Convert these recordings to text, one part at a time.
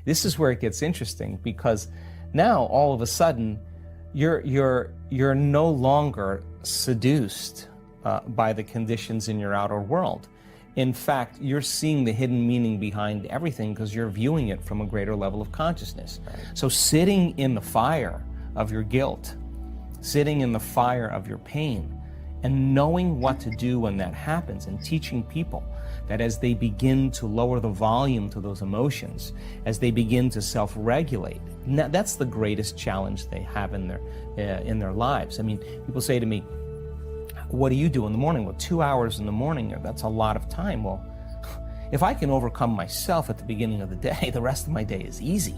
This is where it gets interesting, because now all of a sudden you're no longer seduced by the conditions in your outer world. In fact, you're seeing the hidden meaning behind everything because you're viewing it from a greater level of consciousness. Right. So sitting in the fire of your guilt, sitting in the fire of your pain, and knowing what to do when that happens, and teaching people that as they begin to lower the volume to those emotions, as they begin to self-regulate, that's the greatest challenge they have in their lives. I mean, people say to me, what do you do in the morning? Well, 2 hours in the morning, that's a lot of time. Well, if I can overcome myself at the beginning of the day, the rest of my day is easy.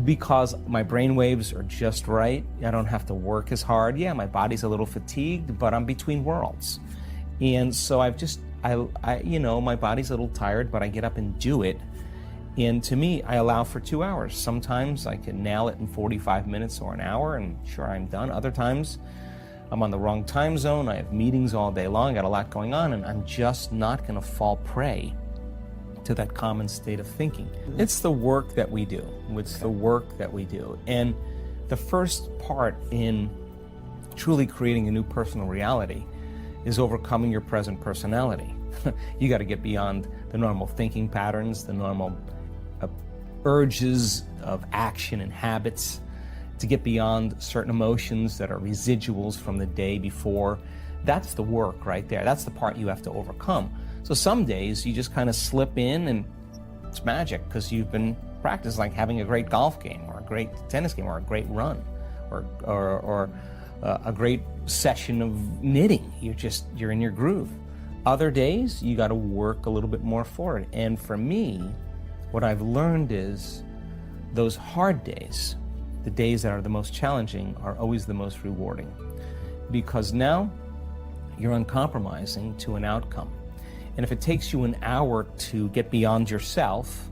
Because my brain waves are just right. I don't have to work as hard. Yeah, my body's a little fatigued, but I'm between worlds. And so my body's a little tired, but I get up and do it. And to me, I allow for 2 hours. Sometimes I can nail it in 45 minutes or an hour, and sure, I'm done. Other times, I'm on the wrong time zone. I have meetings all day long, got a lot going on, and I'm just not going to fall prey to that common state of thinking. It's the work that we do. It's the work that we do. And the first part in truly creating a new personal reality is overcoming your present personality. You got to get beyond the normal thinking patterns, the normal urges of action and habits, to get beyond certain emotions that are residuals from the day before. That's the work right there. That's the part you have to overcome. So some days you just kind of slip in and it's magic because you've been practicing, like having a great golf game or a great tennis game or a great run or a great session of knitting. You're in your groove. Other days you got to work a little bit more for it. And for me, what I've learned is those hard days, the days that are the most challenging, are always the most rewarding, because now you're uncompromising to an outcome. And if it takes you an hour to get beyond yourself,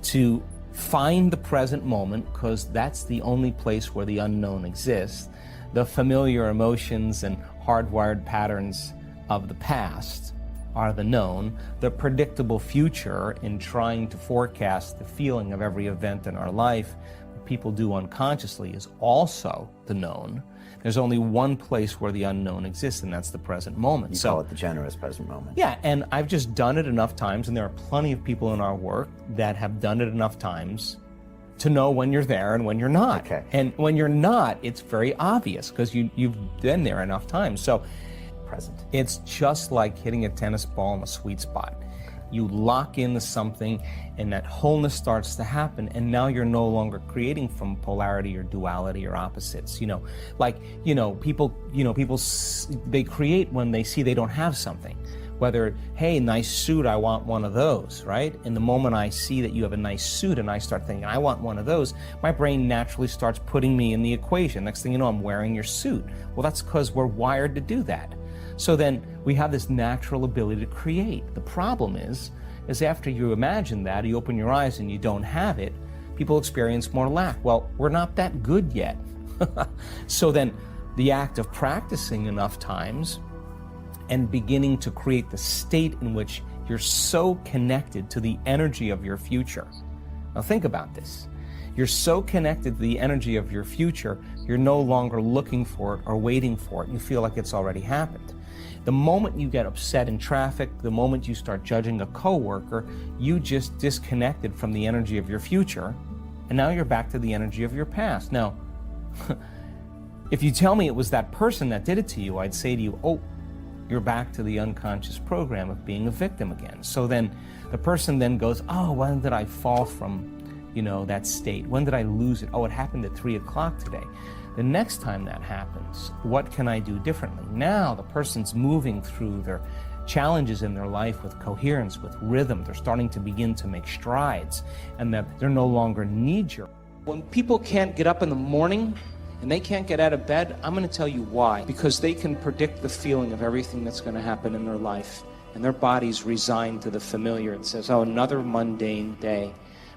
to find the present moment, because that's the only place where the unknown exists, the familiar emotions and hardwired patterns of the past are the known, the predictable future in trying to forecast the feeling of every event in our life, what people do unconsciously, is also the known. There's only one place where the unknown exists, and that's the present moment. You call it the generous present moment. Yeah, and I've just done it enough times, and there are plenty of people in our work that have done it enough times to know when you're there and when you're not. Okay. And when you're not, it's very obvious because you've been there enough times. So present. It's just like hitting a tennis ball in a sweet spot. You lock into something and that wholeness starts to happen, and now you're no longer creating from polarity or duality or opposites. People they create when they see they don't have something. Whether, hey, nice suit, I want one of those, right? And the moment I see that you have a nice suit and I start thinking, I want one of those, my brain naturally starts putting me in the equation. Next thing you know, I'm wearing your suit. Well, that's because we're wired to do that. So then we have this natural ability to create. The problem is after you imagine that, you open your eyes and you don't have it, people experience more lack. Well, we're not that good yet. So then the act of practicing enough times and beginning to create the state in which you're so connected to the energy of your future. Now think about this. You're so connected to the energy of your future, you're no longer looking for it or waiting for it. You feel like it's already happened. The moment you get upset in traffic, the moment you start judging a coworker, you just disconnected from the energy of your future, and now you're back to the energy of your past. Now, if you tell me it was that person that did it to you, I'd say to you, oh, you're back to the unconscious program of being a victim again. So then the person then goes, oh, when did I fall from, that state? When did I lose it? Oh, it happened at 3 o'clock today. The next time that happens, what can I do differently? Now the person's moving through their challenges in their life with coherence, with rhythm. They're starting to begin to make strides, and that they're no longer knee-jerk. When people can't get up in the morning and they can't get out of bed, I'm going to tell you why. Because they can predict the feeling of everything that's going to happen in their life, and their body's resigned to the familiar. It says, oh, another mundane day.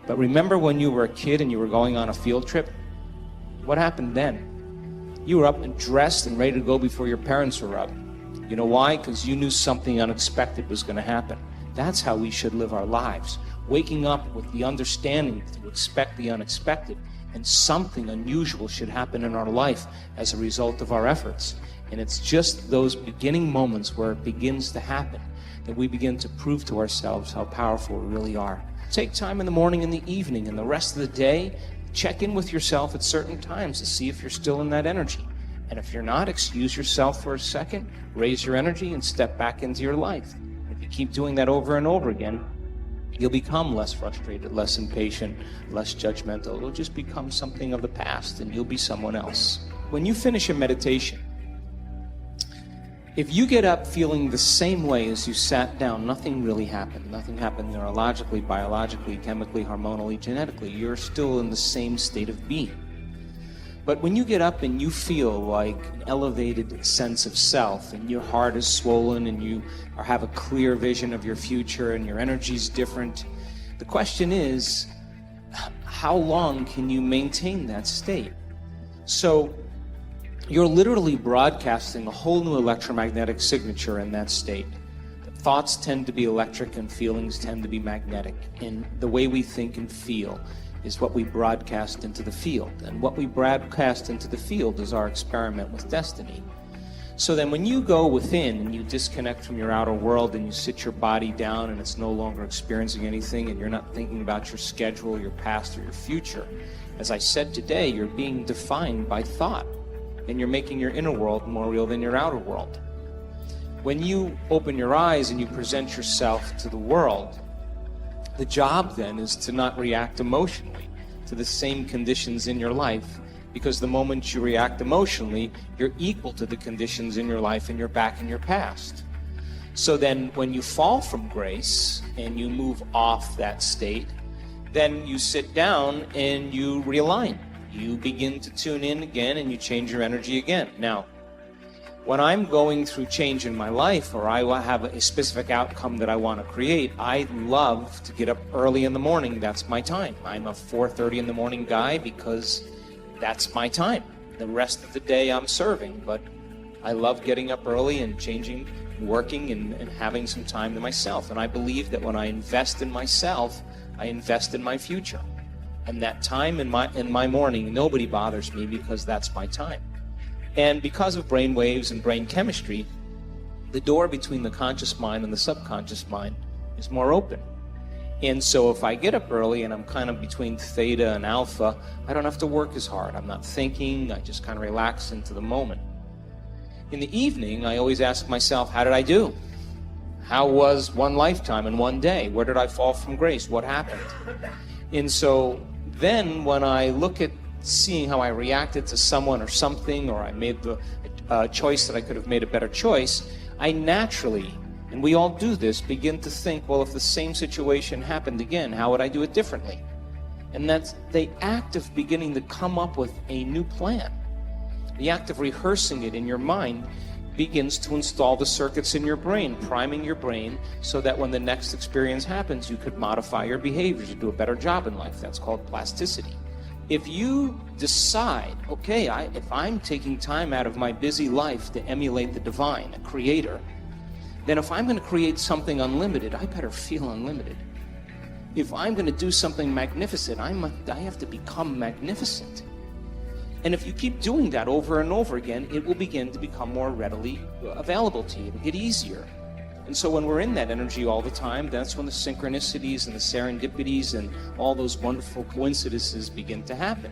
But remember when you were a kid and you were going on a field trip? What happened then? You were up and dressed and ready to go before your parents were up. You know why? Because you knew something unexpected was going to happen. That's how we should live our lives. waking up with the understanding to expect the unexpected, and something unusual should happen in our life as a result of our efforts. And it's just those beginning moments where it begins to happen that we begin to prove to ourselves how powerful we really are. Take time in the morning and the evening and the rest of the day. Check in with yourself at certain times to see if you're still in that energy. And if you're not, excuse yourself for a second, raise your energy, and step back into your life. If you keep doing that over and over again, you'll become less frustrated, less impatient, less judgmental. It'll just become something of the past, and you'll be someone else. When you finish a meditation, if you get up feeling the same way as you sat down, nothing really happened. Nothing happened neurologically, biologically, chemically, hormonally, genetically. You're still in the same state of being. But when you get up and you feel like an elevated sense of self, and your heart is swollen, and you have a clear vision of your future, and your energy's different, the question is, how long can you maintain that state? So you're literally broadcasting a whole new electromagnetic signature in that state. Thoughts tend to be electric and feelings tend to be magnetic. And the way we think and feel is what we broadcast into the field. And what we broadcast into the field is our experiment with destiny. So then when you go within and you disconnect from your outer world and you sit your body down and it's no longer experiencing anything and you're not thinking about your schedule, your past, or your future, as I said today, you're being defined by thought. And you're making your inner world more real than your outer world. When you open your eyes and you present yourself to the world, the job then is to not react emotionally to the same conditions in your life, because the moment you react emotionally, you're equal to the conditions in your life and you're back in your past. So then when you fall from grace and you move off that state, then you sit down and you realign. You begin to tune in again and you change your energy again. Now, when I'm going through change in my life, or I have a specific outcome that I want to create, I love to get up early in the morning. That's my time. I'm a 4:30 in the morning guy because that's my time. The rest of the day I'm serving, but I love getting up early and changing, working, and having some time to myself. And I believe that when I invest in myself, I invest in my future. And that time in my morning, nobody bothers me because that's my time. And because of brain waves and brain chemistry, the door between the conscious mind and the subconscious mind is more open. And so if I get up early and I'm kind of between theta and alpha, I don't have to work as hard. I'm not thinking, I just kind of relax into the moment. In the evening, I always ask myself, how did I do? How was one lifetime in one day? Where did I fall from grace? What happened? And so then when I look at seeing how I reacted to someone or something, or I made the choice that I could have made a better choice, I naturally, and we all do this, begin to think, well, if the same situation happened again, how would I do it differently? And that's the act of beginning to come up with a new plan. The act of rehearsing it in your mind begins to install the circuits in your brain, priming your brain so that when the next experience happens, you could modify your behaviors to do a better job in life. That's called plasticity. If you decide, okay, if I'm taking time out of my busy life to emulate the divine, a creator, then if I'm going to create something unlimited, I better feel unlimited. If I'm going to do something magnificent, I have to become magnificent. And if you keep doing that over and over again, it will begin to become more readily available to you. It'll get easier. And so when we're in that energy all the time, that's when the synchronicities and the serendipities and all those wonderful coincidences begin to happen.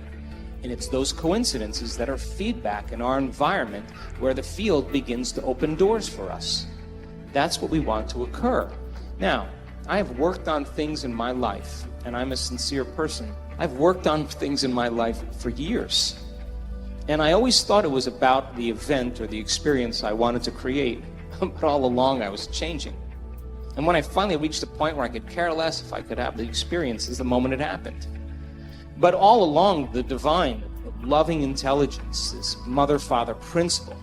And it's those coincidences that are feedback in our environment where the field begins to open doors for us. That's what we want to occur. Now, I have worked on things in my life, and I'm a sincere person. I've worked on things in my life for years. And I always thought it was about the event or the experience I wanted to create, but all along I was changing. And when I finally reached the point where I could care less if I could have the experience is the moment it happened. But all along, the divine, loving intelligence, this mother-father principle,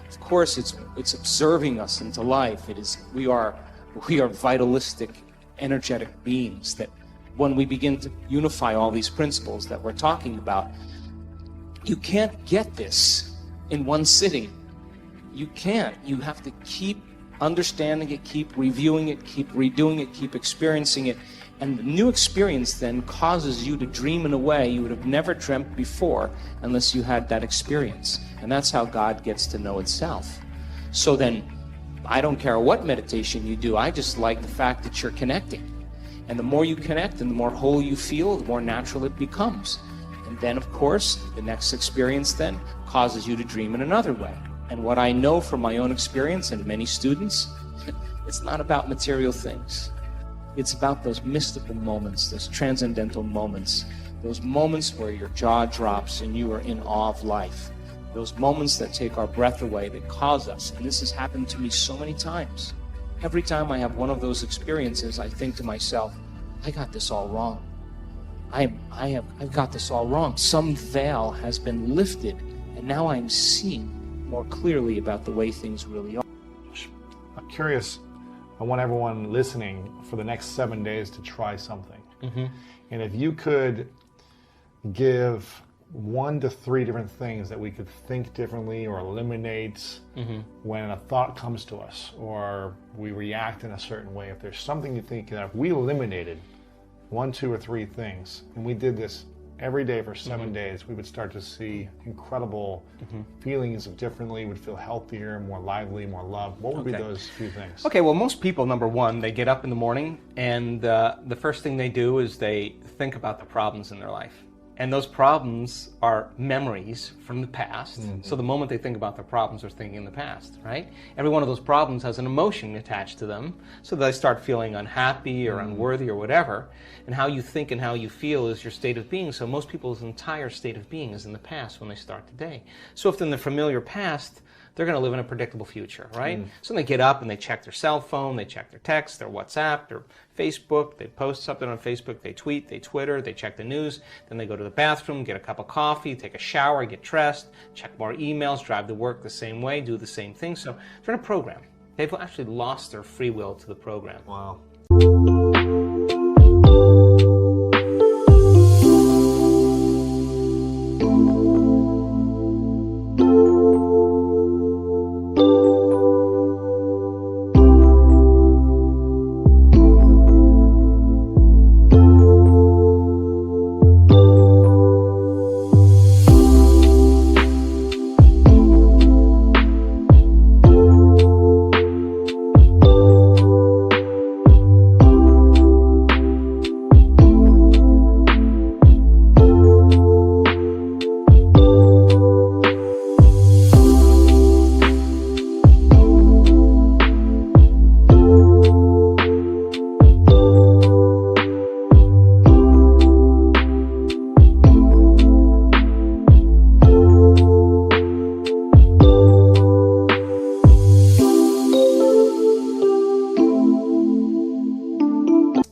of course it's observing us into life. We are vitalistic, energetic beings that when we begin to unify all these principles that we're talking about, you can't get this in one sitting. You can't. You have to keep understanding it, keep reviewing it, keep redoing it, keep experiencing it. And the new experience then causes you to dream in a way you would have never dreamt before unless you had that experience. And that's how God gets to know itself. So then, I don't care what meditation you do, I just like the fact that you're connecting. And the more you connect and the more whole you feel, the more natural it becomes. And then, of course, the next experience then causes you to dream in another way. And what I know from my own experience and many students, it's not about material things. It's about those mystical moments, those transcendental moments, those moments where your jaw drops and you are in awe of life. Those moments that take our breath away, that cause us. And this has happened to me so many times. Every time I have one of those experiences, I think to myself, I got this all wrong. I've got this all wrong. Some veil has been lifted, and now I'm seeing more clearly about the way things really are. I'm curious, I want everyone listening for the next 7 days to try something. And if you could give 1 to 3 different things that we could think differently or eliminate when a thought comes to us or we react in a certain way, if there's something you think that if we eliminated 1, 2, or 3 things and we did this every day for 7 days, we would start to see incredible feelings of differently, would feel healthier, more lively, more loved. What would be those few things? Okay, well, most people, number one, they get up in the morning and the first thing they do is they think about the problems in their life. And those problems are memories from the past. So the moment they think about their problems, they're thinking in the past, right? Every one of those problems has an emotion attached to them. So they start feeling unhappy or unworthy or whatever. And how you think and how you feel is your state of being. So most people's entire state of being is in the past when they start the day. So if they're in the familiar past, they're going to live in a predictable future, right? So they get up and they check their cell phone, they check their text, their WhatsApp, their Facebook, they post something on Facebook, they tweet, they Twitter, they check the news, then they go to the bathroom, get a cup of coffee, take a shower, get dressed, check more emails, drive to work the same way, do the same thing. So they're in a program. They've actually lost their free will to the program. Wow.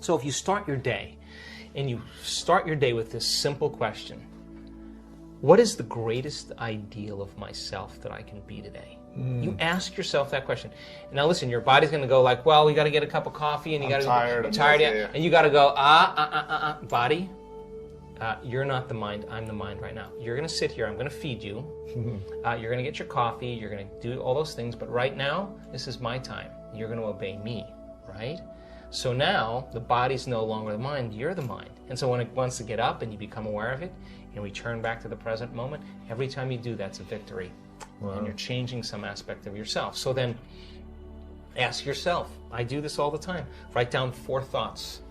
So if you start your day, and you start your day with this simple question, what is the greatest ideal of myself that I can be today? You ask yourself that question. Now listen, your body's going to go like, well, we got to get a cup of coffee, and you got to tired. I'm tired, and you got to go, body, you're not the mind, I'm the mind right now. You're going to sit here, I'm going to feed you, you're going to get your coffee, you're going to do all those things, but right now, this is my time. You're going to obey me, right? So now, the body's no longer the mind, you're the mind. And so when it wants to get up and you become aware of it, and return back to the present moment, every time you do, that's a victory. Wow. And you're changing some aspect of yourself. So then, ask yourself, I do this all the time, write down 4 thoughts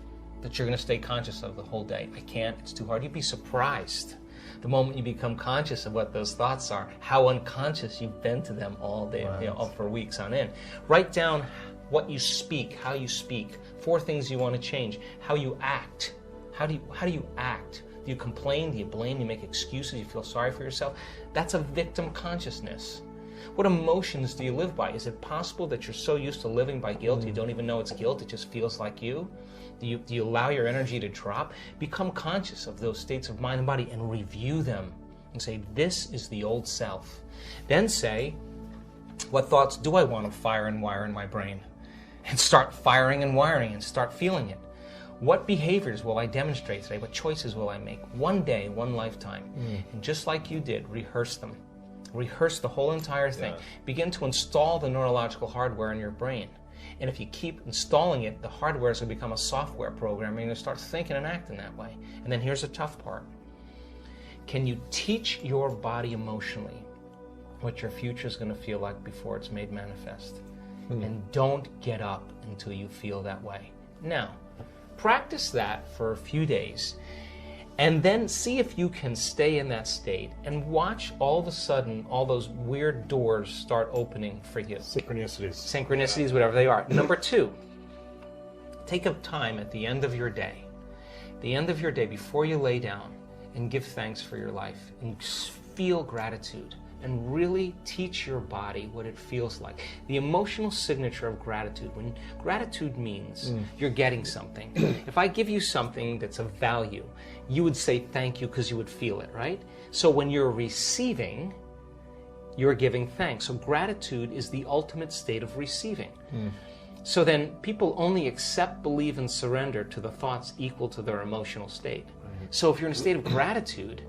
that you're going to stay conscious of the whole day. I can't, it's too hard. You'd be surprised the moment you become conscious of what those thoughts are, how unconscious you've been to them all day, for weeks on end. Write down what you speak, how you speak, 4 things you want to change, how you act. How do you act? Do you complain? Do you blame? Do you make excuses? Do you feel sorry for yourself? That's a victim consciousness. What emotions do you live by? Is it possible that you're so used to living by guilt you don't even know it's guilt, it just feels like you? Do you allow your energy to drop? Become conscious of those states of mind and body and review them and say, this is the old self. Then say, what thoughts do I want to fire and wire in my brain? And start firing and wiring and start feeling it. What behaviors will I demonstrate today? What choices will I make? One day, one lifetime. And just like you did, rehearse them. Rehearse the whole entire thing. Begin to install the neurological hardware in your brain. And if you keep installing it, the hardware is going to become a software program, and you're going to start thinking and acting that way. And then here's the tough part. Can you teach your body emotionally what your future is going to feel like before it's made manifest? And don't get up until you feel that way. Now, practice that for a few days, and then see if you can stay in that state and watch all of a sudden all those weird doors start opening for you. Synchronicities, whatever they are. Number 2, take a time at the end of your day, before you lay down, and give thanks for your life and feel gratitude. And really teach your body what it feels like. The emotional signature of gratitude. When gratitude means you're getting something. If I give you something that's of value, you would say thank you because you would feel it, right? So when you're receiving, you're giving thanks. So gratitude is the ultimate state of receiving. So then people only accept, believe, and surrender to the thoughts equal to their emotional state. So if you're in a state of gratitude,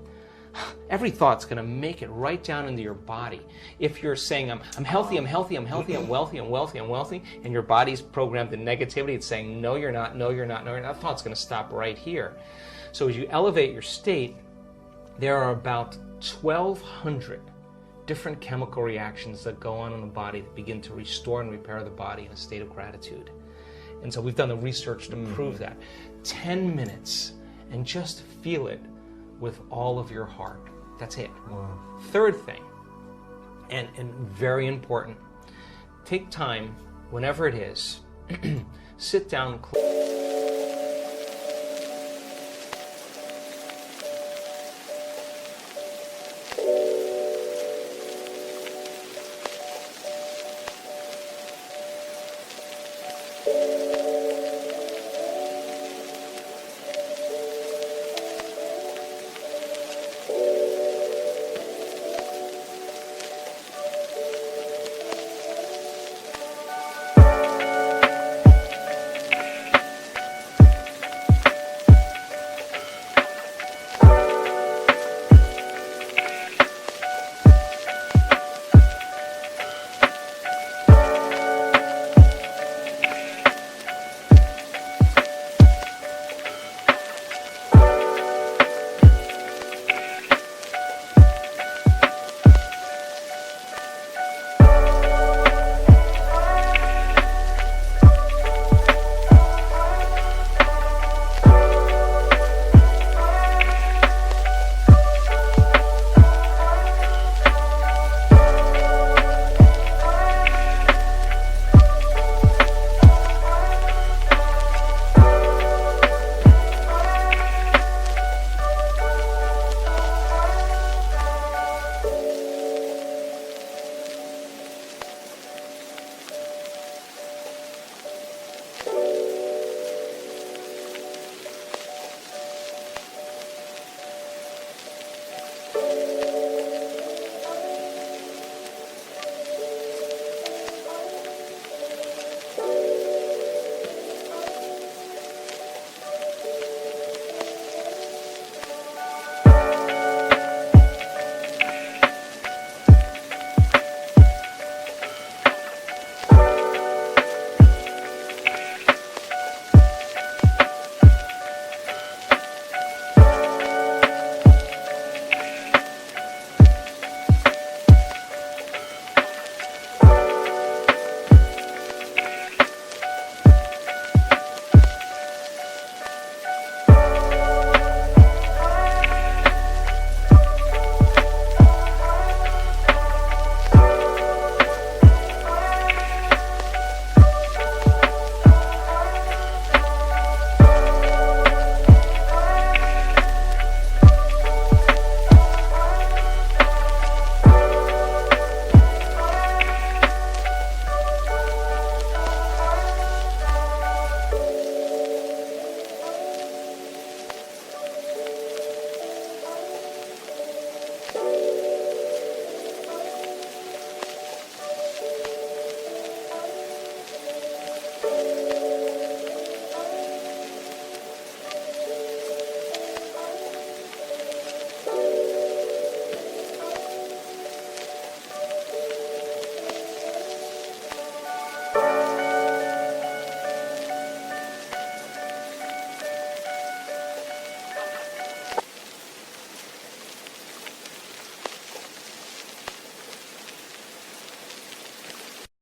every thought's going to make it right down into your body. If you're saying, I'm healthy, I'm healthy, I'm healthy, I'm wealthy, I'm wealthy, I'm wealthy, and your body's programmed in negativity, it's saying, no, you're not, no, you're not, no, you're not, that thought's going to stop right here. So as you elevate your state, there are about 1,200 different chemical reactions that go on in the body that begin to restore and repair the body in a state of gratitude. And so we've done the research to prove that. 10 minutes, and just feel it with all of your heart. That's it. Wow. Third thing, and very important, take time, whenever it is, sit down,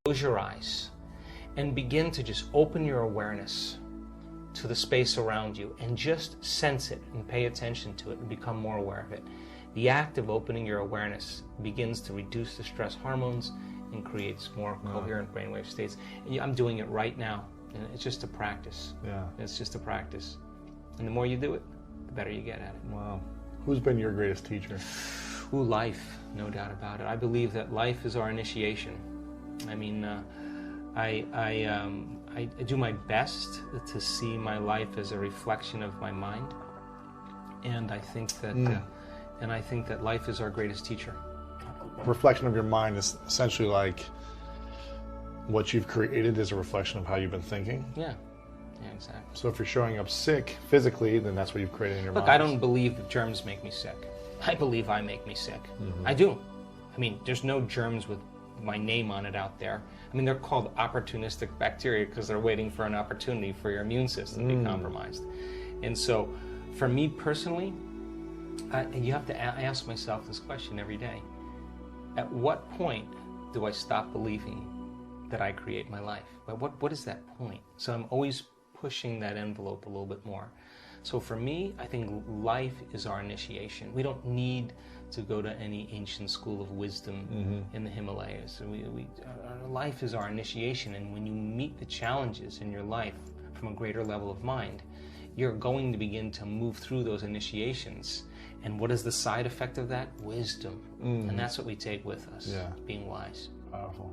Close your eyes and begin to just open your awareness to the space around you and just sense it and pay attention to it and become more aware of it. The act of opening your awareness begins to reduce the stress hormones and creates more coherent brainwave states. And I'm doing it right now, and it's just a practice. Yeah. It's just a practice. And the more you do it, the better you get at it. Wow. Who's been your greatest teacher? Ooh, life, no doubt about it. I believe that life is our initiation. I mean, I do my best to see my life as a reflection of my mind, and I think that life is our greatest teacher. Reflection of your mind is essentially like what you've created is a reflection of how you've been thinking. Yeah, exactly. So if you're showing up sick physically, then that's what you've created in your mind. Look, I don't believe that germs make me sick. I believe I make me sick. I do. I mean, there's no germs with my name on it out there. I mean, they're called opportunistic bacteria because they're waiting for an opportunity for your immune system to be compromised. And so, for me personally, you have to ask myself this question every day. At what point do I stop believing that I create my life? What is that point? So I'm always pushing that envelope a little bit more. So for me, I think life is our initiation. We don't need to go to any ancient school of wisdom in the Himalayas. Our life is our initiation, and when you meet the challenges in your life from a greater level of mind, you're going to begin to move through those initiations. And what is the side effect of that? Wisdom. And that's what we take with us, being wise. Powerful.